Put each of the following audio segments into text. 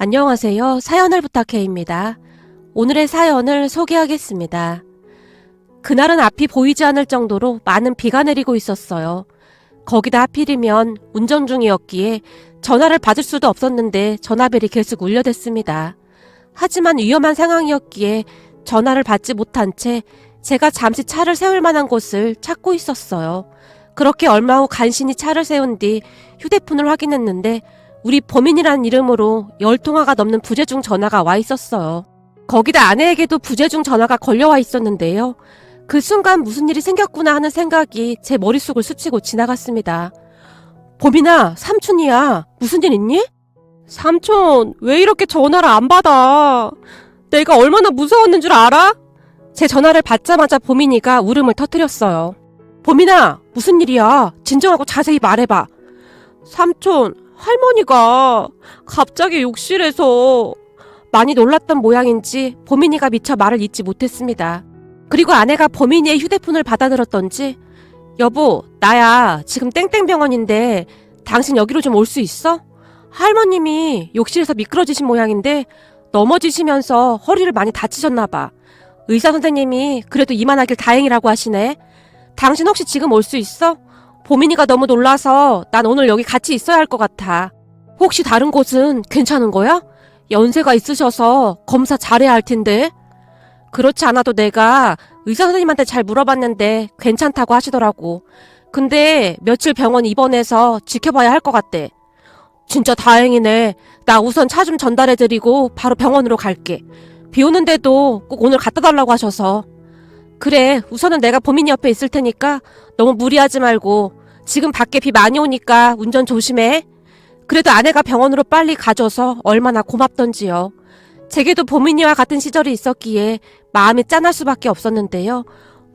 안녕하세요. 사연을 부탁해입니다. 오늘의 사연을 소개하겠습니다. 그날은 앞이 보이지 않을 정도로 많은 비가 내리고 있었어요. 거기다 하필이면 운전 중이었기에 전화를 받을 수도 없었는데 전화벨이 계속 울려댔습니다. 하지만 위험한 상황이었기에 전화를 받지 못한 채 제가 잠시 차를 세울 만한 곳을 찾고 있었어요. 그렇게 얼마 후 간신히 차를 세운 뒤 휴대폰을 확인했는데 우리 범인이라는 이름으로 10통화가 넘는 부재중 전화가 와 있었어요. 거기다 아내에게도 부재중 전화가 걸려와 있었는데요. 그 순간 무슨 일이 생겼구나 하는 생각이 제 머릿속을 스치고 지나갔습니다. 범인아, 삼촌이야. 무슨 일 있니? 삼촌, 왜 이렇게 전화를 안 받아? 내가 얼마나 무서웠는 줄 알아? 제 전화를 받자마자 보민이가 울음을 터뜨렸어요. 보민아, 무슨 일이야? 진정하고 자세히 말해봐. 삼촌, 할머니가 갑자기 욕실에서. 많이 놀랐던 모양인지 보민이가 미처 말을 잇지 못했습니다. 그리고 아내가 보민이의 휴대폰을 받아들었던지 여보, 나야. 지금 땡땡병원인데 당신 여기로 좀 올 수 있어? 할머님이 욕실에서 미끄러지신 모양인데 넘어지시면서 허리를 많이 다치셨나 봐. 의사 선생님이 그래도 이만하길 다행이라고 하시네. 당신 혹시 지금 올 수 있어? 보민이가 너무 놀라서 난 오늘 여기 같이 있어야 할 것 같아. 혹시 다른 곳은 괜찮은 거야? 연세가 있으셔서 검사 잘해야 할 텐데. 그렇지 않아도 내가 의사 선생님한테 잘 물어봤는데 괜찮다고 하시더라고. 근데 며칠 병원 입원해서 지켜봐야 할 것 같대. 진짜 다행이네. 나 우선 차 좀 전달해드리고 바로 병원으로 갈게. 비 오는데도 꼭 오늘 갖다 달라고 하셔서. 그래, 우선은 내가 보민이 옆에 있을 테니까 너무 무리하지 말고. 지금 밖에 비 많이 오니까 운전 조심해. 그래도 아내가 병원으로 빨리 가줘서 얼마나 고맙던지요. 제게도 보민이와 같은 시절이 있었기에 마음이 짠할 수밖에 없었는데요.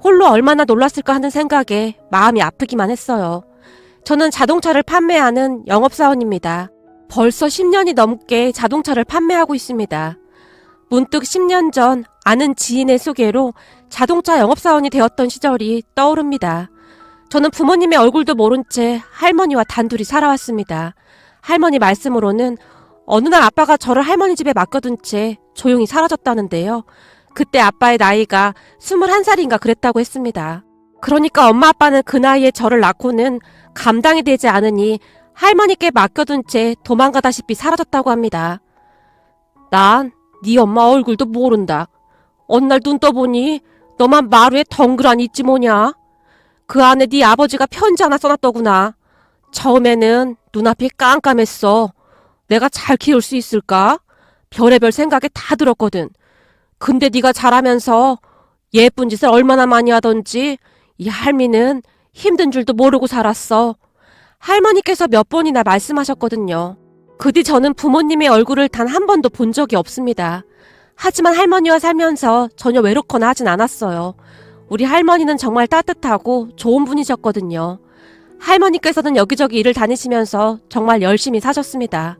홀로 얼마나 놀랐을까 하는 생각에 마음이 아프기만 했어요. 저는 자동차를 판매하는 영업사원입니다. 벌써 10년이 넘게 자동차를 판매하고 있습니다. 문득 10년 전 아는 지인의 소개로 자동차 영업사원이 되었던 시절이 떠오릅니다. 저는 부모님의 얼굴도 모른 채 할머니와 단둘이 살아왔습니다. 할머니 말씀으로는 어느 날 아빠가 저를 할머니 집에 맡겨둔 채 조용히 사라졌다는데요. 그때 아빠의 나이가 21살인가 그랬다고 했습니다. 그러니까 엄마 아빠는 그 나이에 저를 낳고는 감당이 되지 않으니 할머니께 맡겨둔 채 도망가다시피 사라졌다고 합니다. 난 네 엄마 얼굴도 모른다. 어느 날 눈 떠보니 너만 마루에 덩그러니 있지 뭐냐. 그 안에 네 아버지가 편지 하나 써놨더구나. 처음에는 눈앞이 깜깜했어. 내가 잘 키울 수 있을까? 별의별 생각이 다 들었거든. 근데 네가 자라면서 예쁜 짓을 얼마나 많이 하던지 이 할미는 힘든 줄도 모르고 살았어. 할머니께서 몇 번이나 말씀하셨거든요. 그 뒤 저는 부모님의 얼굴을 단 한 번도 본 적이 없습니다. 하지만 할머니와 살면서 전혀 외롭거나 하진 않았어요. 우리 할머니는 정말 따뜻하고 좋은 분이셨거든요. 할머니께서는 여기저기 일을 다니시면서 정말 열심히 사셨습니다.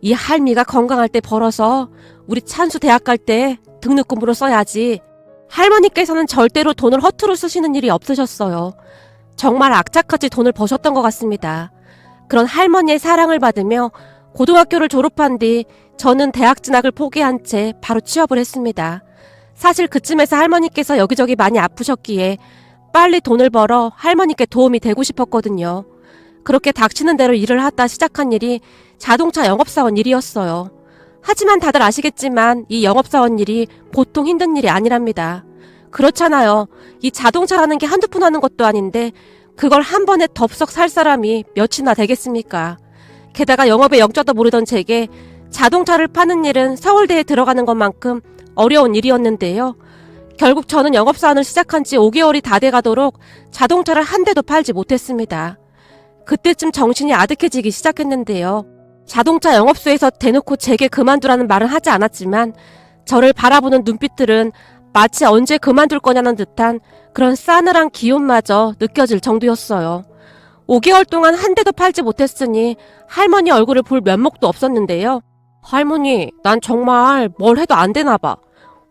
이 할미가 건강할 때 벌어서 우리 찬수 대학 갈 때 등록금으로 써야지. 할머니께서는 절대로 돈을 허투루 쓰시는 일이 없으셨어요. 정말 악착같이 돈을 버셨던 것 같습니다. 그런 할머니의 사랑을 받으며 고등학교를 졸업한 뒤 저는 대학 진학을 포기한 채 바로 취업을 했습니다. 사실 그쯤에서 할머니께서 여기저기 많이 아프셨기에 빨리 돈을 벌어 할머니께 도움이 되고 싶었거든요. 그렇게 닥치는 대로 일을 하다 시작한 일이 자동차 영업사원 일이었어요. 하지만 다들 아시겠지만 이 영업사원 일이 보통 힘든 일이 아니랍니다. 그렇잖아요. 이 자동차라는 게 한두 푼 하는 것도 아닌데 그걸 한 번에 덥석 살 사람이 몇이나 되겠습니까? 게다가 영업의 영자도 모르던 제게 자동차를 파는 일은 서울대에 들어가는 것만큼 어려운 일이었는데요. 결국 저는 영업사원을 시작한 지 5개월이 다 돼가도록 자동차를 한 대도 팔지 못했습니다. 그때쯤 정신이 아득해지기 시작했는데요. 자동차 영업소에서 대놓고 제게 그만두라는 말은 하지 않았지만 저를 바라보는 눈빛들은 마치 언제 그만둘 거냐는 듯한 그런 싸늘한 기운마저 느껴질 정도였어요. 5개월 동안 한 대도 팔지 못했으니 할머니 얼굴을 볼 면목도 없었는데요. 할머니, 난 정말 뭘 해도 안 되나 봐.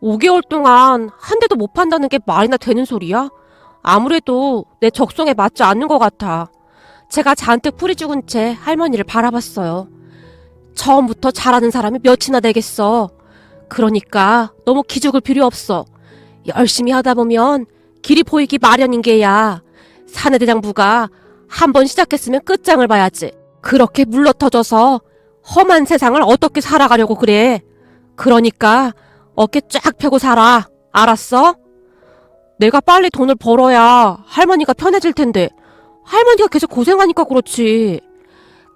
5개월 동안 한 대도 못 판다는 게 말이나 되는 소리야? 아무래도 내 적성에 맞지 않는 것 같아. 제가 잔뜩 풀이 죽은 채 할머니를 바라봤어요. 처음부터 잘하는 사람이 몇이나 되겠어. 그러니까 너무 기죽을 필요 없어. 열심히 하다 보면 길이 보이기 마련인 게야. 사내대장부가 한 번 시작했으면 끝장을 봐야지. 그렇게 물러터져서 험한 세상을 어떻게 살아가려고 그래. 그러니까 어깨 쫙 펴고 살아. 알았어? 내가 빨리 돈을 벌어야 할머니가 편해질 텐데 할머니가 계속 고생하니까 그렇지.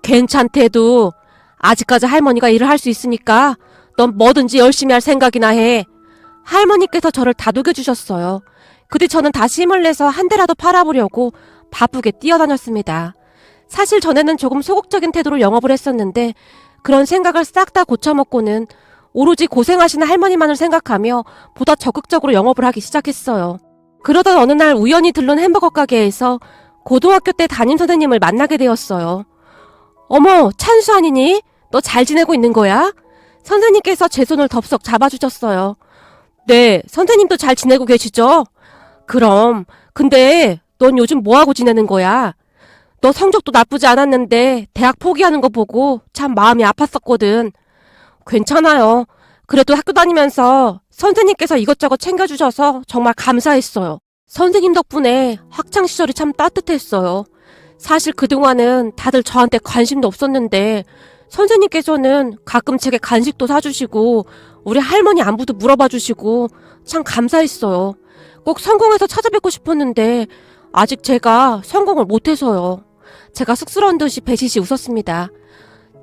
괜찮대도 아직까지 할머니가 일을 할 수 있으니까 넌 뭐든지 열심히 할 생각이나 해. 할머니께서 저를 다독여 주셨어요. 그뒤 저는 다시 힘을 내서 한 대라도 팔아보려고 바쁘게 뛰어다녔습니다. 사실 전에는 조금 소극적인 태도로 영업을 했었는데 그런 생각을 싹 다 고쳐먹고는 오로지 고생하시는 할머니만을 생각하며 보다 적극적으로 영업을 하기 시작했어요. 그러던 어느 날 우연히 들른 햄버거 가게에서 고등학교 때 담임 선생님을 만나게 되었어요. 어머, 찬수 아니니? 너 잘 지내고 있는 거야? 선생님께서 제 손을 덥석 잡아주셨어요. 네, 선생님도 잘 지내고 계시죠? 그럼, 근데 넌 요즘 뭐하고 지내는 거야? 너 성적도 나쁘지 않았는데 대학 포기하는 거 보고 참 마음이 아팠었거든. 괜찮아요. 그래도 학교 다니면서 선생님께서 이것저것 챙겨주셔서 정말 감사했어요. 선생님 덕분에 학창시절이 참 따뜻했어요. 사실 그동안은 다들 저한테 관심도 없었는데 선생님께서는 가끔 제게 간식도 사주시고 우리 할머니 안부도 물어봐 주시고 참 감사했어요. 꼭 성공해서 찾아뵙고 싶었는데 아직 제가 성공을 못해서요. 제가 쑥스러운 듯이 배시시 웃었습니다.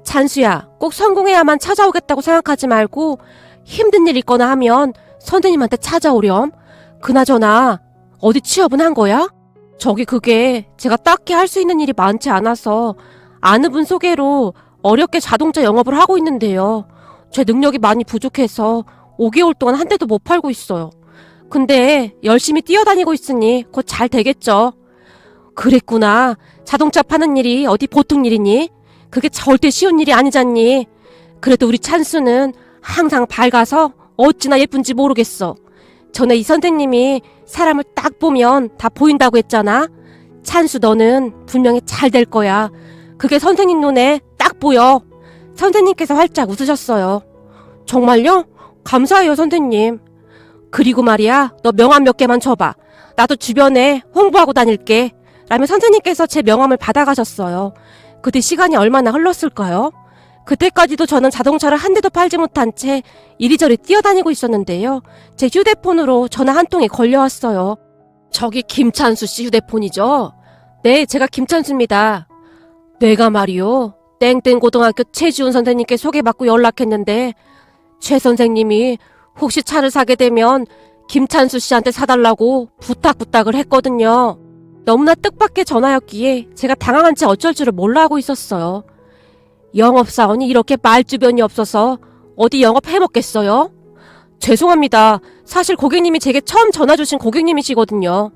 찬수야, 꼭 성공해야만 찾아오겠다고 생각하지 말고 힘든 일 있거나 하면 선생님한테 찾아오렴. 그나저나 어디 취업은 한 거야? 저기 그게 제가 딱히 할 수 있는 일이 많지 않아서 아는 분 소개로 어렵게 자동차 영업을 하고 있는데요. 제 능력이 많이 부족해서 5개월 동안 한 대도 못 팔고 있어요. 근데 열심히 뛰어다니고 있으니 곧 잘 되겠죠. 그랬구나. 자동차 파는 일이 어디 보통 일이니? 그게 절대 쉬운 일이 아니잖니. 그래도 우리 찬수는 항상 밝아서 어찌나 예쁜지 모르겠어. 전에 이 선생님이 사람을 딱 보면 다 보인다고 했잖아. 찬수 너는 분명히 잘 될 거야. 그게 선생님 눈에 딱 보여. 선생님께서 활짝 웃으셨어요. 정말요? 감사해요 선생님. 그리고 말이야, 너 명함 몇 개만 줘봐. 나도 주변에 홍보하고 다닐게. 라며 선생님께서 제 명함을 받아가셨어요. 그때 시간이 얼마나 흘렀을까요? 그때까지도 저는 자동차를 한 대도 팔지 못한 채 이리저리 뛰어다니고 있었는데요. 제 휴대폰으로 전화 한 통이 걸려왔어요. 저기 김찬수 씨 휴대폰이죠? 네, 제가 김찬수입니다. 내가 말이요. 땡땡 고등학교 최지훈 선생님께 소개받고 연락했는데 최 선생님이 혹시 차를 사게 되면 김찬수 씨한테 사달라고 부탁을 했거든요. 너무나 뜻밖의 전화였기에 제가 당황한 채 어쩔 줄을 몰라 하고 있었어요. 영업사원이 이렇게 말주변이 없어서 어디 영업해먹겠어요? 죄송합니다. 사실 고객님이 제게 처음 전화 주신 고객님이시거든요.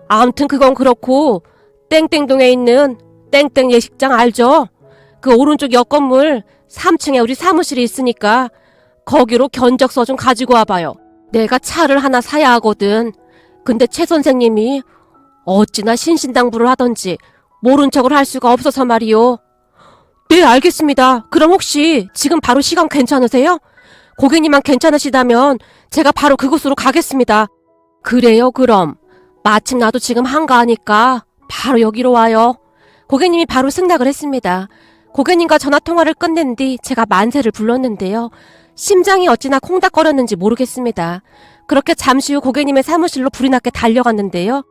아무튼 그건 그렇고 땡땡동에 있는 땡땡 예식장 알죠? 그 오른쪽 옆 건물 3층에 우리 사무실이 있으니까 거기로 견적서 좀 가지고 와봐요. 내가 차를 하나 사야 하거든. 근데 최 선생님이 어찌나 신신당부를 하던지 모른 척을 할 수가 없어서 말이요. 네, 알겠습니다. 그럼 혹시 지금 바로 시간 괜찮으세요? 고객님만 괜찮으시다면 제가 바로 그곳으로 가겠습니다. 그래요, 그럼. 마침 나도 지금 한가하니까 바로 여기로 와요. 고객님이 바로 승낙을 했습니다. 고객님과 전화통화를 끝낸 뒤 제가 만세를 불렀는데요. 심장이 어찌나 콩닥거렸는지 모르겠습니다. 그렇게 잠시 후 고객님의 사무실로 불이 났게 달려갔는데요.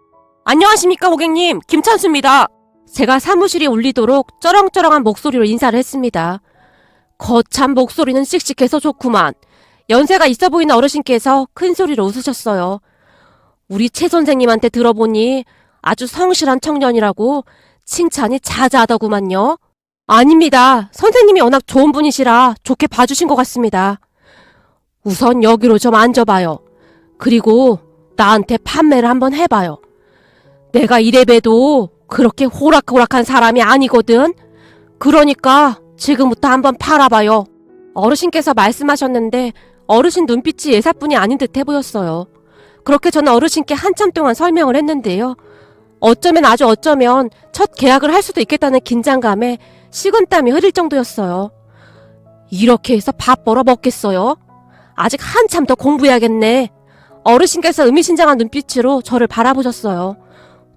안녕하십니까 고객님, 김찬수입니다. 제가 사무실이 울리도록 쩌렁쩌렁한 목소리로 인사를 했습니다. 거참 목소리는 씩씩해서 좋구만. 연세가 있어 보이는 어르신께서 큰 소리로 웃으셨어요. 우리 최 선생님한테 들어보니 아주 성실한 청년이라고 칭찬이 자자하더구만요. 아닙니다. 선생님이 워낙 좋은 분이시라 좋게 봐주신 것 같습니다. 우선 여기로 좀 앉아봐요. 그리고 나한테 판매를 한번 해봐요. 내가 이래봬도 그렇게 호락호락한 사람이 아니거든. 그러니까 지금부터 한번 팔아봐요. 어르신께서 말씀하셨는데 어르신 눈빛이 예사뿐이 아닌 듯해 보였어요. 그렇게 저는 어르신께 한참 동안 설명을 했는데요. 어쩌면 첫 계약을 할 수도 있겠다는 긴장감에 식은땀이 흐릴 정도였어요. 이렇게 해서 밥 벌어 먹겠어요? 아직 한참 더 공부해야겠네. 어르신께서 의미심장한 눈빛으로 저를 바라보셨어요.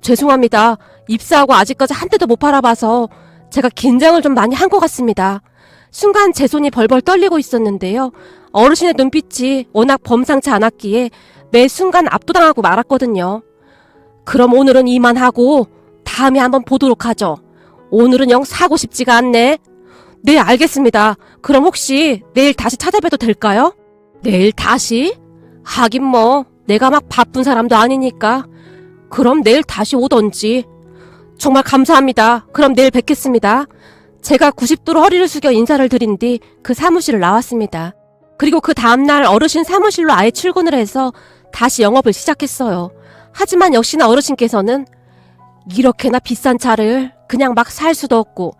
죄송합니다. 입사하고 아직까지 한 대도 못 바라봐서 제가 긴장을 좀 많이 한 것 같습니다. 순간 제 손이 벌벌 떨리고 있었는데요. 어르신의 눈빛이 워낙 범상치 않았기에 매 순간 압도당하고 말았거든요. 그럼 오늘은 이만하고 다음에 한번 보도록 하죠. 오늘은 영 사고 싶지가 않네. 네, 알겠습니다. 그럼 혹시 내일 다시 찾아뵈도 될까요? 내일 다시? 하긴 뭐 내가 막 바쁜 사람도 아니니까. 그럼 내일 다시 오던지. 정말 감사합니다. 그럼 내일 뵙겠습니다. 제가 90도로 허리를 숙여 인사를 드린 뒤 그 사무실을 나왔습니다. 그리고 그 다음날 어르신 사무실로 아예 출근을 해서 다시 영업을 시작했어요. 하지만 역시나 어르신께서는 이렇게나 비싼 차를 그냥 막 살 수도 없고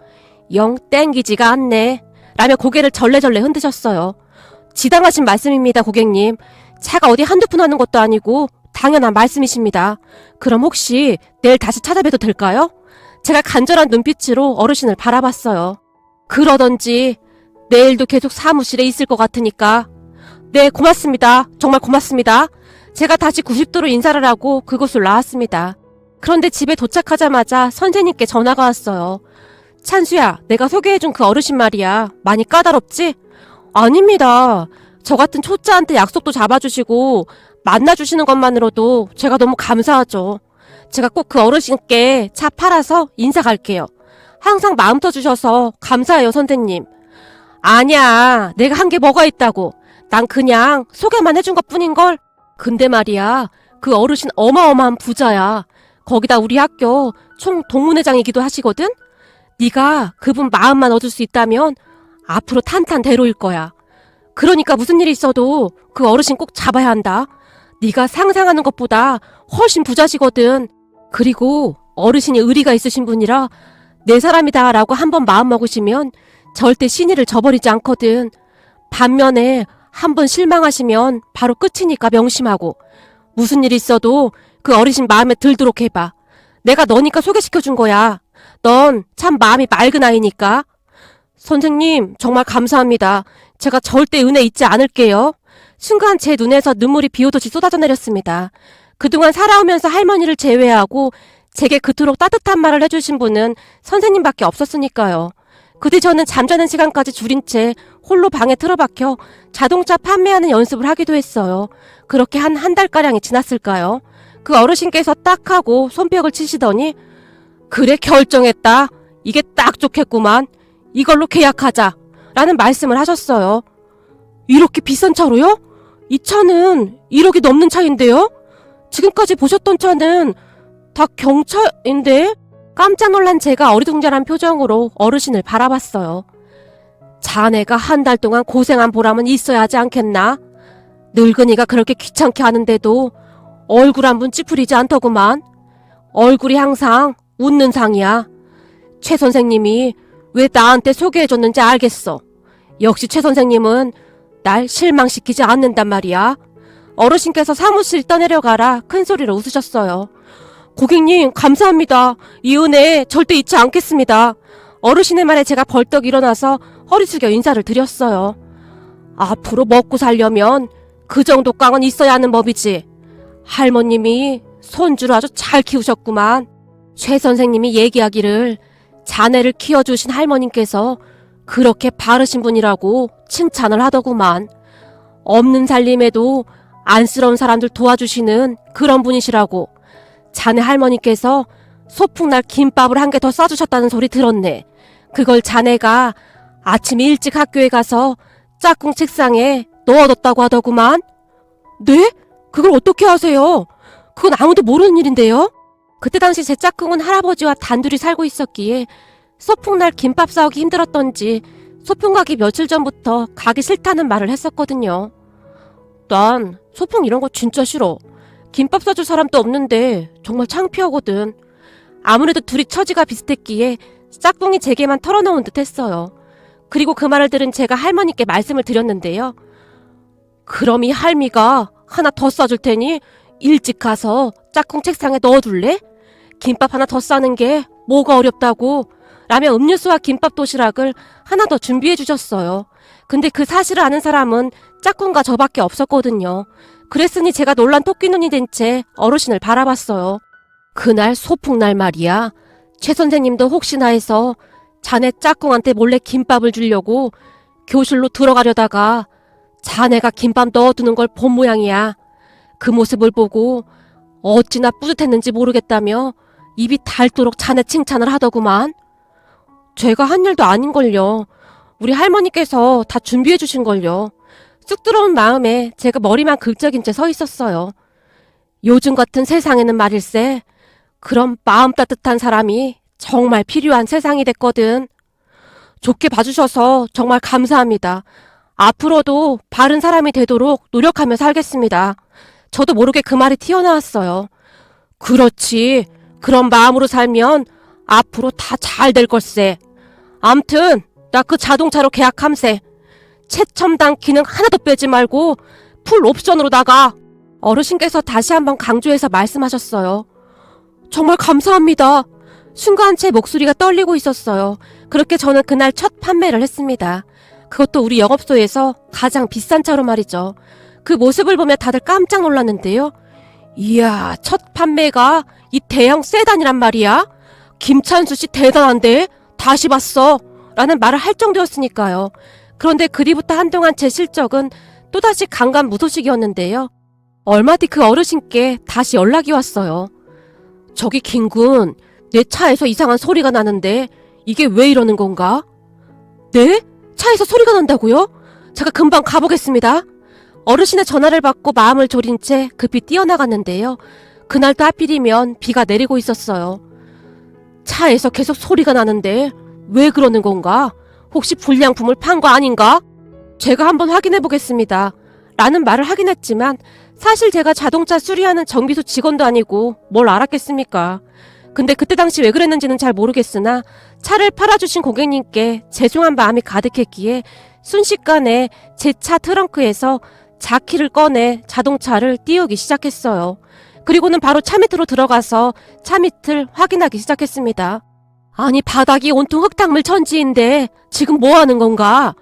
영 땡기지가 않네 라며 고개를 절레절레 흔드셨어요. 지당하신 말씀입니다, 고객님. 차가 어디 한두 푼 하는 것도 아니고 당연한 말씀이십니다. 그럼 혹시 내일 다시 찾아뵈도 될까요? 제가 간절한 눈빛으로 어르신을 바라봤어요. 그러던지 내일도 계속 사무실에 있을 것 같으니까. 네, 고맙습니다. 정말 고맙습니다. 제가 다시 90도로 인사를 하고 그곳을 나왔습니다. 그런데 집에 도착하자마자 선생님께 전화가 왔어요. 찬수야, 내가 소개해준 그 어르신 말이야. 많이 까다롭지? 아닙니다. 저 같은 초짜한테 약속도 잡아주시고 만나주시는 것만으로도 제가 너무 감사하죠. 제가 꼭 그 어르신께 차 팔아서 인사 갈게요. 항상 마음 써주셔서 감사해요, 선생님. 아니야, 내가 한 게 뭐가 있다고. 난 그냥 소개만 해준 것뿐인걸. 근데 말이야, 그 어르신 어마어마한 부자야. 거기다 우리 학교 총 동문회장이기도 하시거든? 네가 그분 마음만 얻을 수 있다면 앞으로 탄탄대로일 거야. 그러니까 무슨 일이 있어도 그 어르신 꼭 잡아야 한다. 네가 상상하는 것보다 훨씬 부자시거든. 그리고 어르신이 의리가 있으신 분이라 내 사람이다 라고 한번 마음먹으시면 절대 신의를 저버리지 않거든. 반면에 한번 실망하시면 바로 끝이니까 명심하고, 무슨 일이 있어도 그 어르신 마음에 들도록 해봐. 내가 너니까 소개시켜준 거야. 넌 참 마음이 맑은 아이니까. 선생님, 정말 감사합니다. 제가 절대 은혜 잊지 않을게요. 순간 제 눈에서 눈물이 비오듯이 쏟아져 내렸습니다. 그동안 살아오면서 할머니를 제외하고 제게 그토록 따뜻한 말을 해주신 분은 선생님밖에 없었으니까요. 그 뒤 저는 잠자는 시간까지 줄인 채 홀로 방에 틀어박혀 자동차 판매하는 연습을 하기도 했어요. 그렇게 한 달가량이 지났을까요? 그 어르신께서 딱 하고 손뼉을 치시더니 그래, 결정했다. 이게 딱 좋겠구만. 이걸로 계약하자 라는 말씀을 하셨어요. 이렇게 비싼 차로요? 이 차는 1억이 넘는 차인데요? 지금까지 보셨던 차는 다 경차인데? 깜짝 놀란 제가 어리둥절한 표정으로 어르신을 바라봤어요. 자네가 한 달 동안 고생한 보람은 있어야 하지 않겠나? 늙은이가 그렇게 귀찮게 하는데도 얼굴 한 번 찌푸리지 않더구만. 얼굴이 항상 웃는 상이야. 최 선생님이 왜 나한테 소개해줬는지 알겠어. 역시 최 선생님은 날 실망시키지 않는단 말이야. 어르신께서 사무실 떠내려가라 큰 소리로 웃으셨어요. 고객님, 감사합니다. 이 은혜 절대 잊지 않겠습니다. 어르신의 말에 제가 벌떡 일어나서 허리 숙여 인사를 드렸어요. 앞으로 먹고 살려면 그 정도 깡은 있어야 하는 법이지. 할머님이 손주를 아주 잘 키우셨구만. 최 선생님이 얘기하기를 자네를 키워주신 할머님께서 그렇게 바르신 분이라고 칭찬을 하더구만. 없는 살림에도 안쓰러운 사람들 도와주시는 그런 분이시라고. 자네 할머니께서 소풍날 김밥을 한 개 더 싸주셨다는 소리 들었네. 그걸 자네가 아침 일찍 학교에 가서 짝꿍 책상에 넣어뒀다고 하더구만. 네? 그걸 어떻게 아세요? 그건 아무도 모르는 일인데요? 그때 당시 제 짝꿍은 할아버지와 단둘이 살고 있었기에 소풍날 김밥 싸우기 힘들었던지 소풍 가기 며칠 전부터 가기 싫다는 말을 했었거든요. 난 소풍 이런 거 진짜 싫어. 김밥 싸줄 사람도 없는데 정말 창피하거든. 아무래도 둘이 처지가 비슷했기에 짝꿍이 제게만 털어놓은 듯 했어요. 그리고 그 말을 들은 제가 할머니께 말씀을 드렸는데요. 그럼 이 할미가 하나 더 싸줄 테니 일찍 가서 짝꿍 책상에 넣어둘래? 김밥 하나 더 싸는 게 뭐가 어렵다고 라며 음료수와 김밥 도시락을 하나 더 준비해 주셨어요. 근데 그 사실을 아는 사람은 짝꿍과 저밖에 없었거든요. 그랬으니 제가 놀란 토끼눈이 된 채 어르신을 바라봤어요. 그날 소풍날 말이야. 최 선생님도 혹시나 해서 자네 짝꿍한테 몰래 김밥을 주려고 교실로 들어가려다가 자네가 김밥 넣어두는 걸 본 모양이야. 그 모습을 보고 어찌나 뿌듯했는지 모르겠다며 입이 닳도록 자네 칭찬을 하더구만. 제가 한 일도 아닌걸요. 우리 할머니께서 다 준비해 주신걸요. 쑥 들어온 마음에 제가 머리만 긁적인 채 서 있었어요. 요즘 같은 세상에는 말일세, 그런 마음 따뜻한 사람이 정말 필요한 세상이 됐거든. 좋게 봐주셔서 정말 감사합니다. 앞으로도 바른 사람이 되도록 노력하며 살겠습니다. 저도 모르게 그 말이 튀어나왔어요. 그렇지. 그런 마음으로 살면 앞으로 다 잘 될 걸세. 암튼 나 그 자동차로 계약함세. 최첨단 기능 하나도 빼지 말고 풀 옵션으로다가. 어르신께서 다시 한번 강조해서 말씀하셨어요. 정말 감사합니다. 순간 제 목소리가 떨리고 있었어요. 그렇게 저는 그날 첫 판매를 했습니다. 그것도 우리 영업소에서 가장 비싼 차로 말이죠. 그 모습을 보며 다들 깜짝 놀랐는데요. 이야, 첫 판매가 이 대형 세단이란 말이야? 김찬수 씨 대단한데? 다시 봤어. 라는 말을 할 정도였으니까요. 그런데 그 뒤부터 한동안 제 실적은 또다시 강간무소식이었는데요. 얼마 뒤 그 어르신께 다시 연락이 왔어요. 저기 김군, 내 차에서 이상한 소리가 나는데 이게 왜 이러는 건가? 네? 차에서 소리가 난다고요? 제가 금방 가보겠습니다. 어르신의 전화를 받고 마음을 졸인 채 급히 뛰어나갔는데요. 그날도 하필이면 비가 내리고 있었어요. 차에서 계속 소리가 나는데 왜 그러는 건가? 혹시 불량품을 판 거 아닌가? 제가 한번 확인해 보겠습니다. 라는 말을 하긴 했지만 사실 제가 자동차 수리하는 정비소 직원도 아니고 뭘 알았겠습니까? 근데 그때 당시 왜 그랬는지는 잘 모르겠으나 차를 팔아주신 고객님께 죄송한 마음이 가득했기에 순식간에 제 차 트렁크에서 자키를 꺼내 자동차를 띄우기 시작했어요. 그리고는 바로 차 밑으로 들어가서 차 밑을 확인하기 시작했습니다. 아니, 바닥이 온통 흙탕물 천지인데 지금 뭐 하는 건가?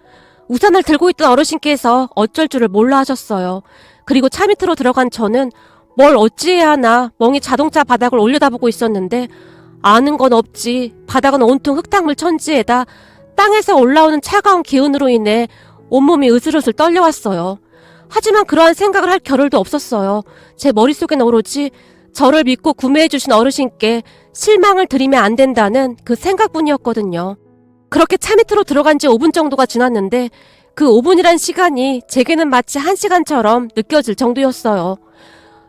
우산을 들고 있던 어르신께서 어쩔 줄을 몰라 하셨어요. 그리고 차 밑으로 들어간 저는 뭘 어찌해야 하나 멍이 자동차 바닥을 올려다보고 있었는데 아는 건 없지. 바닥은 온통 흙탕물 천지에다 땅에서 올라오는 차가운 기운으로 인해 온몸이 으슬으슬 떨려왔어요. 하지만 그러한 생각을 할 겨를도 없었어요. 제 머릿속엔 오로지 저를 믿고 구매해주신 어르신께 실망을 드리면 안 된다는 그 생각뿐이었거든요. 그렇게 차 밑으로 들어간 지 5분 정도가 지났는데 그 5분이란 시간이 제게는 마치 1시간처럼 느껴질 정도였어요.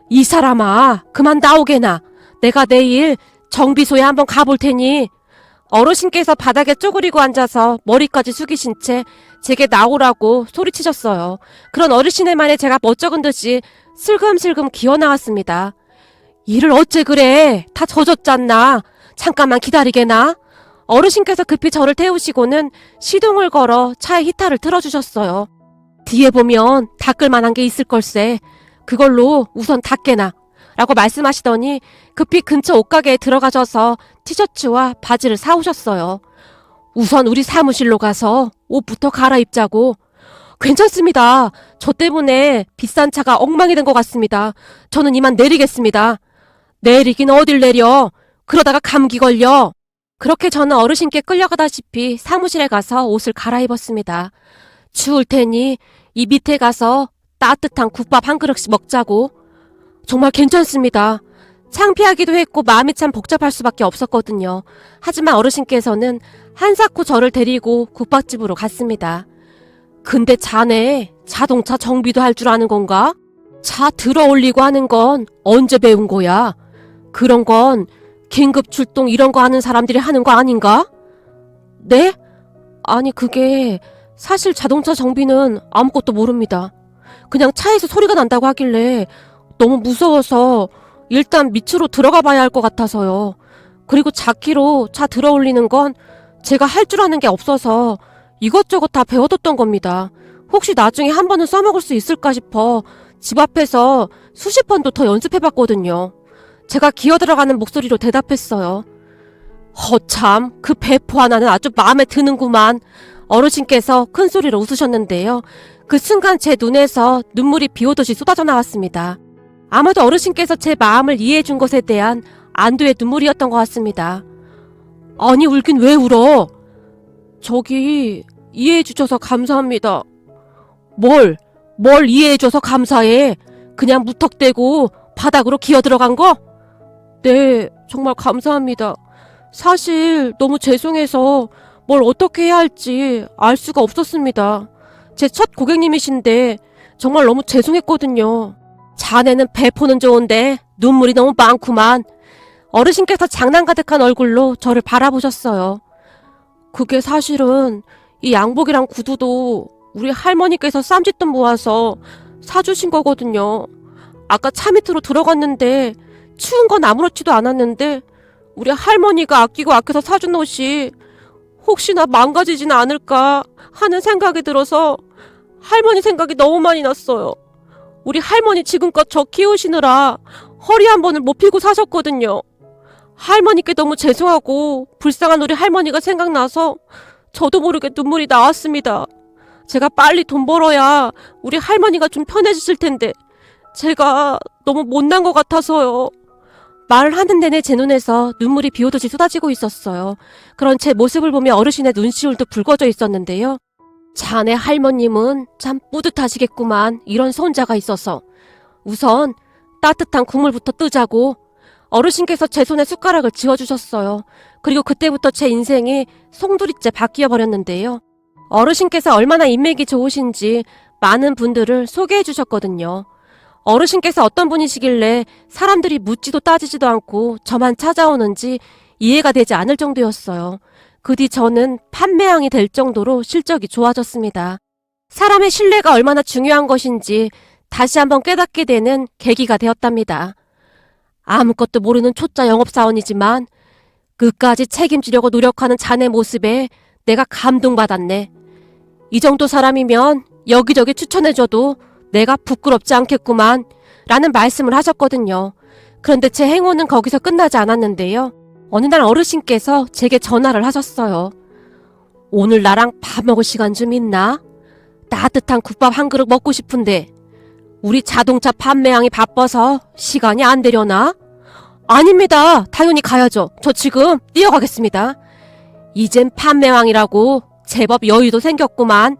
이 사람아, 그만 나오게나. 내가 내일 정비소에 한번 가볼 테니. 어르신께서 바닥에 쪼그리고 앉아서 머리까지 숙이신 채 제게 나오라고 소리치셨어요. 그런 어르신의 말에 제가 멋쩍은 듯이 슬금슬금 기어나왔습니다. 일을 어째 그래? 다 젖었잖나. 잠깐만 기다리게나. 어르신께서 급히 저를 태우시고는 시동을 걸어 차의 히터를 틀어주셨어요. 뒤에 보면 닦을 만한 게 있을 걸세. 그걸로 우선 닦게나. 라고 말씀하시더니 급히 근처 옷가게에 들어가셔서 티셔츠와 바지를 사오셨어요. 우선 우리 사무실로 가서 옷부터 갈아입자고. 괜찮습니다. 저 때문에 비싼 차가 엉망이 된 것 같습니다. 저는 이만 내리겠습니다. 내리긴 어딜 내려. 그러다가 감기 걸려. 그렇게 저는 어르신께 끌려가다시피 사무실에 가서 옷을 갈아입었습니다. 추울 테니 이 밑에 가서 따뜻한 국밥 한 그릇씩 먹자고. 정말 괜찮습니다. 창피하기도 했고 마음이 참 복잡할 수밖에 없었거든요. 하지만 어르신께서는 한사코 저를 데리고 국밥집으로 갔습니다. 근데 자네 자동차 정비도 할 줄 아는 건가? 차 들어올리고 하는 건 언제 배운 거야? 그런 건 긴급 출동 이런 거 하는 사람들이 하는 거 아닌가? 네? 아니 그게 사실 자동차 정비는 아무것도 모릅니다. 그냥 차에서 소리가 난다고 하길래 너무 무서워서 일단 밑으로 들어가 봐야 할 것 같아서요. 그리고 자키로 차 들어올리는 건 제가 할 줄 아는 게 없어서 이것저것 다 배워뒀던 겁니다. 혹시 나중에 한 번은 써먹을 수 있을까 싶어 집 앞에서 수십 번도 더 연습해봤거든요. 제가 기어들어가는 목소리로 대답했어요. 허참, 그 배포 하나는 아주 마음에 드는구만. 어르신께서 큰 소리로 웃으셨는데요. 그 순간 제 눈에서 눈물이 비 오듯이 쏟아져 나왔습니다. 아마도 어르신께서 제 마음을 이해해 준 것에 대한 안도의 눈물이었던 것 같습니다. 아니, 울긴 왜 울어? 저기 이해해 주셔서 감사합니다. 뭘 이해해 줘서 감사해? 그냥 무턱대고 바닥으로 기어 들어간 거? 네, 정말 감사합니다. 사실 너무 죄송해서 뭘 어떻게 해야 할지 알 수가 없었습니다. 제 첫 고객님이신데 정말 너무 죄송했거든요. 자네는 배포는 좋은데 눈물이 너무 많구만. 어르신께서 장난 가득한 얼굴로 저를 바라보셨어요. 그게 사실은 이 양복이랑 구두도 우리 할머니께서 쌈짓돈 모아서 사주신 거거든요. 아까 차 밑으로 들어갔는데 추운 건 아무렇지도 않았는데 우리 할머니가 아끼고 아껴서 사준 옷이 혹시나 망가지진 않을까 하는 생각이 들어서 할머니 생각이 너무 많이 났어요. 우리 할머니 지금껏 저 키우시느라 허리 한 번을 못 펴고 사셨거든요. 할머니께 너무 죄송하고 불쌍한 우리 할머니가 생각나서 저도 모르게 눈물이 나왔습니다. 제가 빨리 돈 벌어야 우리 할머니가 좀 편해지실 텐데 제가 너무 못난 것 같아서요. 말을 하는 내내 제 눈에서 눈물이 비오듯이 쏟아지고 있었어요. 그런 제 모습을 보며 어르신의 눈시울도 붉어져 있었는데요. 자네 할머님은 참 뿌듯하시겠구만. 이런 손자가 있어서. 우선 따뜻한 국물부터 뜨자고. 어르신께서 제 손에 숟가락을 쥐어주셨어요. 그리고 그때부터 제 인생이 송두리째 바뀌어 버렸는데요. 어르신께서 얼마나 인맥이 좋으신지 많은 분들을 소개해 주셨거든요. 어르신께서 어떤 분이시길래 사람들이 묻지도 따지지도 않고 저만 찾아오는지 이해가 되지 않을 정도였어요. 그 뒤 저는 판매왕이 될 정도로 실적이 좋아졌습니다. 사람의 신뢰가 얼마나 중요한 것인지 다시 한번 깨닫게 되는 계기가 되었답니다. 아무것도 모르는 초짜 영업사원이지만 끝까지 책임지려고 노력하는 자네 모습에 내가 감동받았네. 이 정도 사람이면 여기저기 추천해줘도 내가 부끄럽지 않겠구만 라는 말씀을 하셨거든요. 그런데 제 행운은 거기서 끝나지 않았는데요. 어느 날 어르신께서 제게 전화를 하셨어요. 오늘 나랑 밥 먹을 시간 좀 있나? 따뜻한 국밥 한 그릇 먹고 싶은데 우리 자동차 판매왕이 바빠서 시간이 안 되려나? 아닙니다. 당연히 가야죠. 저 지금 뛰어가겠습니다. 이젠 판매왕이라고 제법 여유도 생겼구만.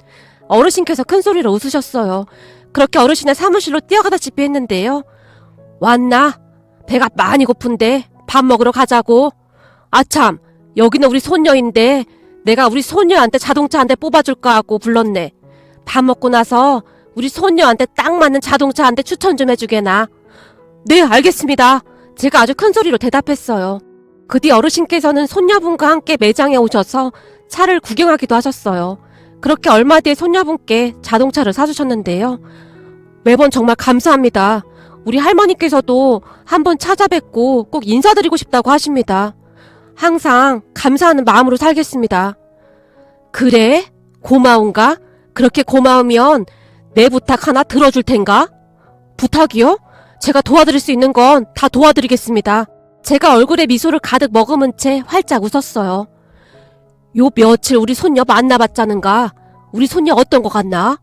어르신께서 큰 소리로 웃으셨어요. 그렇게 어르신의 사무실로 뛰어가다시피 했는데요. 왔나? 배가 많이 고픈데 밥 먹으러 가자고. 아참, 여기는 우리 손녀인데 내가 우리 손녀한테 자동차 한 대 뽑아줄까 하고 불렀네. 밥 먹고 나서 우리 손녀한테 딱 맞는 자동차 한 대 추천 좀 해주게나. 네, 알겠습니다. 제가 아주 큰 소리로 대답했어요. 그 뒤 어르신께서는 손녀분과 함께 매장에 오셔서 차를 구경하기도 하셨어요. 그렇게 얼마 뒤에 손녀분께 자동차를 사주셨는데요. 매번 정말 감사합니다. 우리 할머니께서도 한번 찾아뵙고 꼭 인사드리고 싶다고 하십니다. 항상 감사하는 마음으로 살겠습니다. 그래? 고마운가? 그렇게 고마우면 내 부탁 하나 들어줄 텐가? 부탁이요? 제가 도와드릴 수 있는 건 다 도와드리겠습니다. 제가 얼굴에 미소를 가득 머금은 채 활짝 웃었어요. 요 며칠 우리 손녀 만나봤자는가? 우리 손녀 어떤 것 같나?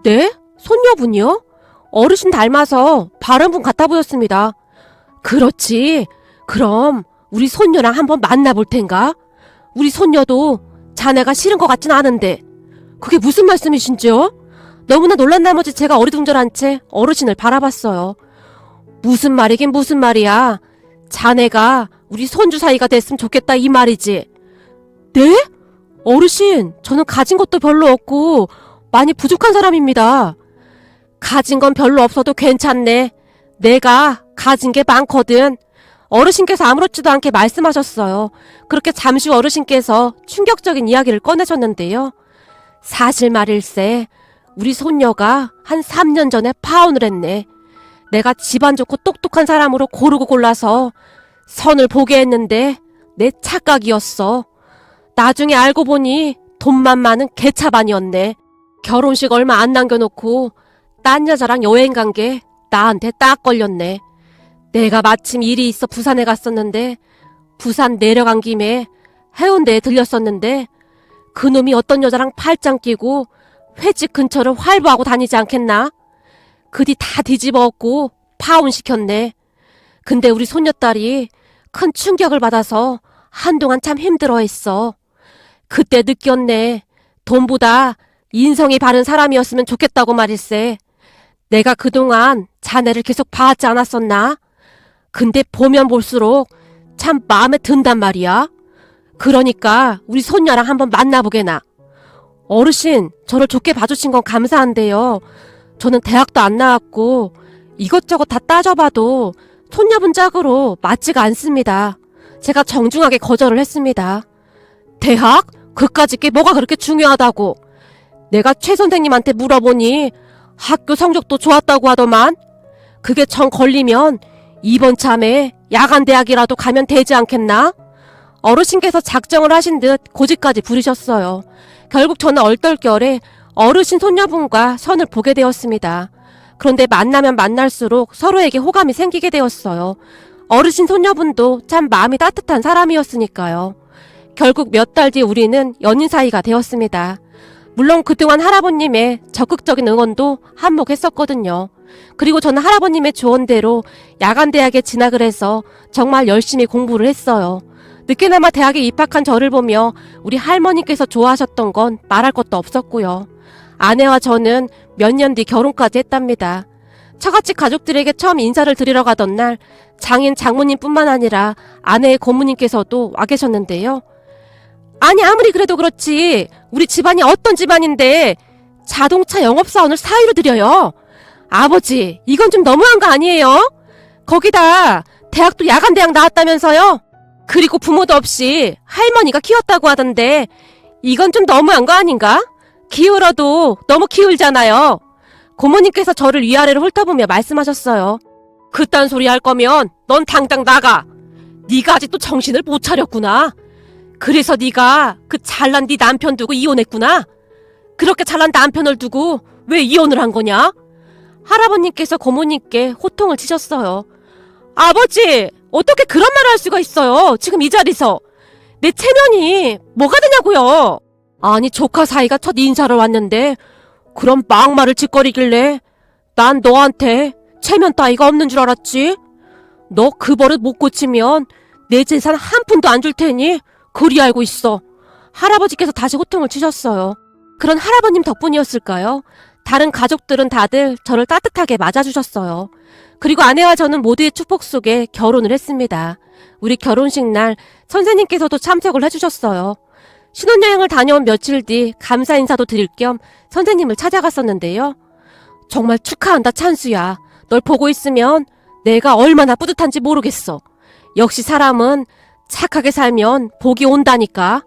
네? 손녀분이요? 어르신 닮아서 바른 분 같아 보였습니다. 그렇지. 그럼 우리 손녀랑 한번 만나볼 텐가? 우리 손녀도 자네가 싫은 것 같진 않은데. 그게 무슨 말씀이신지요? 너무나 놀란 나머지 제가 어리둥절한 채 어르신을 바라봤어요. 무슨 말이긴 무슨 말이야. 자네가 우리 손주 사이가 됐으면 좋겠다 이 말이지. 네? 어르신, 저는 가진 것도 별로 없고 많이 부족한 사람입니다. 가진 건 별로 없어도 괜찮네. 내가 가진 게 많거든. 어르신께서 아무렇지도 않게 말씀하셨어요. 그렇게 잠시 후 어르신께서 충격적인 이야기를 꺼내셨는데요. 사실 말일세, 우리 손녀가 한 3년 전에 파혼을 했네. 내가 집안 좋고 똑똑한 사람으로 고르고 골라서 선을 보게 했는데 내 착각이었어. 나중에 알고 보니 돈만 많은 개차반이었네. 결혼식 얼마 안 남겨놓고 딴 여자랑 여행 간 게 나한테 딱 걸렸네. 내가 마침 일이 있어 부산에 갔었는데 부산 내려간 김에 해운대에 들렸었는데 그놈이 어떤 여자랑 팔짱 끼고 횟집 근처를 활보하고 다니지 않겠나? 그 뒤 다 뒤집어 엎고 파혼시켰네. 근데 우리 손녀딸이 큰 충격을 받아서 한동안 참 힘들어했어. 그때 느꼈네. 돈보다 인성이 바른 사람이었으면 좋겠다고 말일세. 내가 그동안 자네를 계속 봐왔지 않았었나? 근데 보면 볼수록 참 마음에 든단 말이야. 그러니까 우리 손녀랑 한번 만나보게나. 어르신, 저를 좋게 봐주신 건 감사한데요. 저는 대학도 안 나왔고 이것저것 다 따져봐도 손녀분 짝으로 맞지가 않습니다. 제가 정중하게 거절을 했습니다. 대학? 그까짓 게 뭐가 그렇게 중요하다고. 내가 최 선생님한테 물어보니 학교 성적도 좋았다고 하더만. 그게 정 걸리면 이번 참에 야간대학이라도 가면 되지 않겠나? 어르신께서 작정을 하신 듯 고집까지 부리셨어요. 결국 저는 얼떨결에 어르신 손녀분과 선을 보게 되었습니다. 그런데 만나면 만날수록 서로에게 호감이 생기게 되었어요. 어르신 손녀분도 참 마음이 따뜻한 사람이었으니까요. 결국 몇 달 뒤 우리는 연인 사이가 되었습니다. 물론 그동안 할아버님의 적극적인 응원도 한몫했었거든요. 그리고 저는 할아버님의 조언대로 야간대학에 진학을 해서 정말 열심히 공부를 했어요. 늦게나마 대학에 입학한 저를 보며 우리 할머니께서 좋아하셨던 건 말할 것도 없었고요. 아내와 저는 몇 년 뒤 결혼까지 했답니다. 처갓집 가족들에게 처음 인사를 드리러 가던 날 장인 장모님뿐만 아니라 아내의 고모님께서도 와 계셨는데요. 아니 아무리 그래도 그렇지 우리 집안이 어떤 집안인데 자동차 영업사원을 사위로 들여요. 아버지 이건 좀 너무한 거 아니에요? 거기다 대학도 야간대학 나왔다면서요? 그리고 부모도 없이 할머니가 키웠다고 하던데 이건 좀 너무한 거 아닌가? 기울어도 너무 기울잖아요. 고모님께서 저를 위아래로 훑어보며 말씀하셨어요. 그딴 소리 할 거면 넌 당장 나가. 네가 아직도 정신을 못 차렸구나. 그래서 네가 그 잘난 네 남편 두고 이혼했구나. 그렇게 잘난 남편을 두고 왜 이혼을 한 거냐? 할아버님께서 고모님께 호통을 치셨어요. 아버지 어떻게 그런 말을 할 수가 있어요. 지금 이 자리에서. 내 체면이 뭐가 되냐고요. 아니 조카 사이가 첫 인사를 왔는데 그런 막말을 짓거리길래 난 너한테 체면 따위가 없는 줄 알았지. 너 그 버릇 못 고치면 내 재산 한 푼도 안 줄 테니 그리 알고 있어. 할아버지께서 다시 호통을 치셨어요. 그런 할아버님 덕분이었을까요? 다른 가족들은 다들 저를 따뜻하게 맞아주셨어요. 그리고 아내와 저는 모두의 축복 속에 결혼을 했습니다. 우리 결혼식 날 선생님께서도 참석을 해주셨어요. 신혼여행을 다녀온 며칠 뒤 감사 인사도 드릴 겸 선생님을 찾아갔었는데요. 정말 축하한다 찬수야. 널 보고 있으면 내가 얼마나 뿌듯한지 모르겠어. 역시 사람은 착하게 살면 복이 온다니까.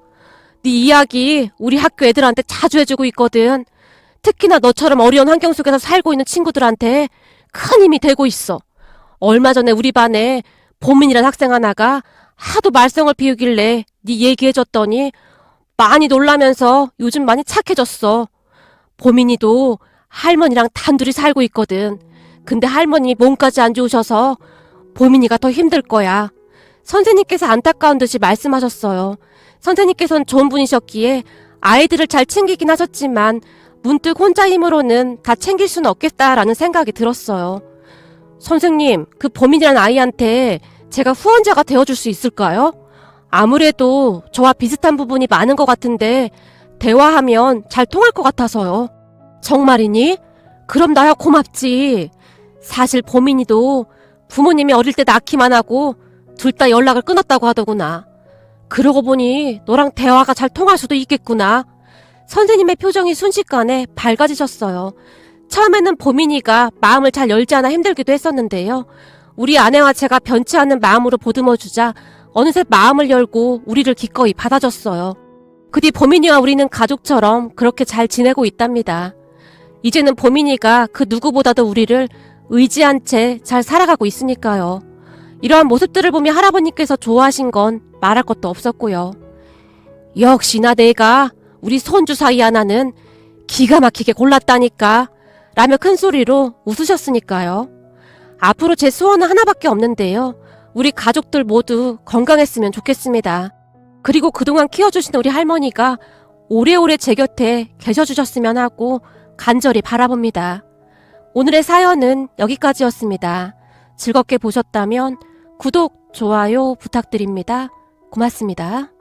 네 이야기 우리 학교 애들한테 자주 해주고 있거든. 특히나 너처럼 어려운 환경 속에서 살고 있는 친구들한테 큰 힘이 되고 있어. 얼마 전에 우리 반에 보민이란 학생 하나가 하도 말썽을 피우길래 네 얘기해줬더니 많이 놀라면서 요즘 많이 착해졌어. 보민이도 할머니랑 단둘이 살고 있거든. 근데 할머니 몸까지 안 좋으셔서 보민이가 더 힘들 거야. 선생님께서 안타까운 듯이 말씀하셨어요. 선생님께서는 좋은 분이셨기에 아이들을 잘 챙기긴 하셨지만 문득 혼자 힘으로는 다 챙길 수는 없겠다라는 생각이 들었어요. 선생님, 그 보민이라는 아이한테 제가 후원자가 되어줄 수 있을까요? 아무래도 저와 비슷한 부분이 많은 것 같은데 대화하면 잘 통할 것 같아서요. 정말이니? 그럼 나야 고맙지. 사실 보민이도 부모님이 어릴 때 낳기만 하고 둘 다 연락을 끊었다고 하더구나. 그러고 보니 너랑 대화가 잘 통할 수도 있겠구나. 선생님의 표정이 순식간에 밝아지셨어요. 처음에는 보민이가 마음을 잘 열지 않아 힘들기도 했었는데요. 우리 아내와 제가 변치 않는 마음으로 보듬어주자 어느새 마음을 열고 우리를 기꺼이 받아줬어요. 그 뒤 보민이와 우리는 가족처럼 그렇게 잘 지내고 있답니다. 이제는 보민이가 그 누구보다도 우리를 의지한 채 잘 살아가고 있으니까요. 이러한 모습들을 보며 할아버님께서 좋아하신 건 말할 것도 없었고요. 역시나 내가 우리 손주 사이 하나는 기가 막히게 골랐다니까 라며 큰 소리로 웃으셨으니까요. 앞으로 제 소원은 하나밖에 없는데요. 우리 가족들 모두 건강했으면 좋겠습니다. 그리고 그동안 키워주신 우리 할머니가 오래오래 제 곁에 계셔주셨으면 하고 간절히 바라봅니다. 오늘의 사연은 여기까지였습니다. 즐겁게 보셨다면 구독, 좋아요 부탁드립니다. 고맙습니다.